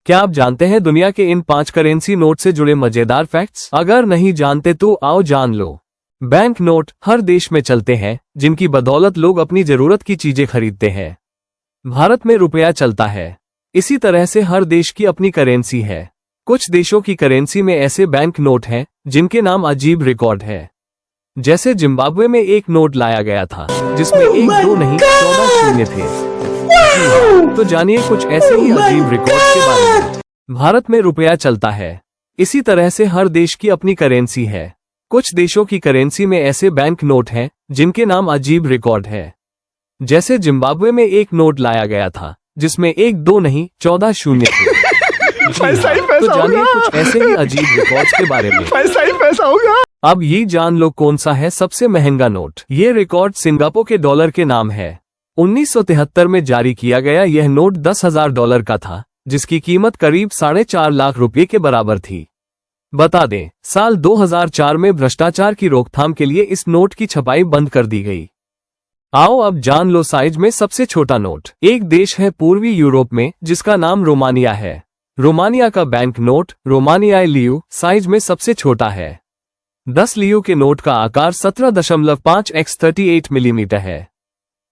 क्या आप जानते हैं दुनिया के इन 5 करेंसी नोट से जुड़े मजेदार फैक्ट्स? अगर नहीं जानते तो आओ जान लो। बैंक नोट हर देश में चलते हैं, जिनकी बदौलत लोग अपनी जरूरत की चीजें खरीदते हैं। भारत में रुपया चलता है। इसी तरह से हर देश की अपनी करेंसी है। कुछ देशों की करेंसी में ऐसे बैंक नोट हैं जिनके नाम अजीब रिकॉर्ड है। जैसे जिम्बाब्वे में एक नोट लाया गया था जिसमें 1 2 नहीं 14 शून्य थे। तो जानिए कुछ ऐसे ही अजीब रिकॉर्ड के बारे में। भारत में रुपया चलता है। इसी तरह से हर देश की अपनी करेंसी है। कुछ देशों की करेंसी में ऐसे बैंक नोट हैं जिनके नाम अजीब रिकॉर्ड है। जैसे जिम्बाब्वे में एक नोट लाया गया था जिसमें 1 2 नहीं 14 शून्य थे। तो जानिए कुछ ऐसे ही अजीब रिकॉर्ड्स के बारे में। पैसा होगा। अब ये जान लो कौन सा है सबसे महंगा नोट। ये रिकॉर्ड सिंगापुर के डॉलर के नाम है। 1973 में जारी किया गया यह नोट $10,000 का था, जिसकी कीमत करीब 4.5 लाख रुपए के बराबर थी। बता दें, साल 2004 में भ्रष्टाचार की रोकथाम के लिए इस नोट की छपाई बंद कर दी गई। आओ अब जान लो साइज में सबसे छोटा नोट। एक देश है पूर्वी यूरोप में जिसका नाम रोमानिया है। रोमानिया का बैंक नोट रोमानियाई लियू साइज में सबसे छोटा है। 10 लियू के नोट का आकार 17.5 x 38 मिलीमीटर है,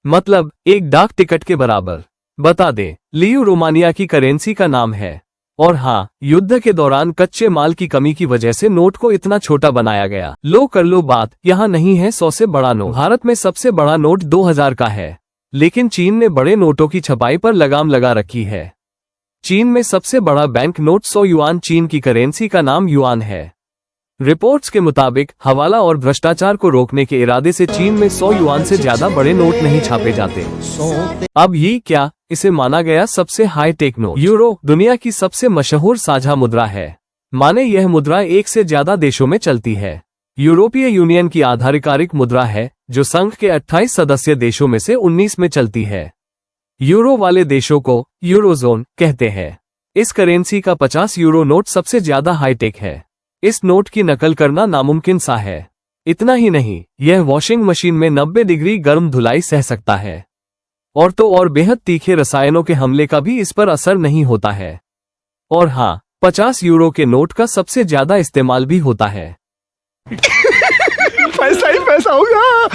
मतलब एक डाक टिकट के बराबर। बता दें, लियू रोमानिया की करेंसी का नाम है। और हाँ, युद्ध के दौरान कच्चे माल की कमी की वजह से नोट को इतना छोटा बनाया गया। लो कर लो बात, यहाँ नहीं है 100 से बड़ा नोट। भारत में सबसे बड़ा नोट 2000 का है, लेकिन चीन ने बड़े नोटों की छपाई पर लगाम लगा रखी है। चीन में सबसे बड़ा बैंक नोट 100 युआन चीन की करेंसी का नाम युआन है। रिपोर्ट्स के मुताबिक हवाला और भ्रष्टाचार को रोकने के इरादे से चीन में 100 युआन से ज्यादा बड़े नोट नहीं छापे जाते। अब ये क्या, इसे माना गया सबसे हाई टेक नोट। यूरो दुनिया की सबसे मशहूर साझा मुद्रा है। माने यह मुद्रा 1 से ज्यादा देशों में चलती है। यूरोपीय यूनियन की आधिकारिक मुद्रा है जो संघ के 28 सदस्य देशों में से 19 में चलती है। यूरो वाले देशों को यूरोजोन कहते हैं। इस करेंसी का 50 यूरो नोट सबसे ज्यादा हाईटेक है। इस नोट की नकल करना नामुमकिन सा है। इतना ही नहीं, यह वॉशिंग मशीन में 90 डिग्री गर्म धुलाई सह सकता है। और तो और बेहद तीखे रसायनों के हमले का भी इस पर असर नहीं होता है। और हाँ, 50 यूरो के नोट का सबसे ज्यादा इस्तेमाल भी होता है। पैसा ही पैसा होगा।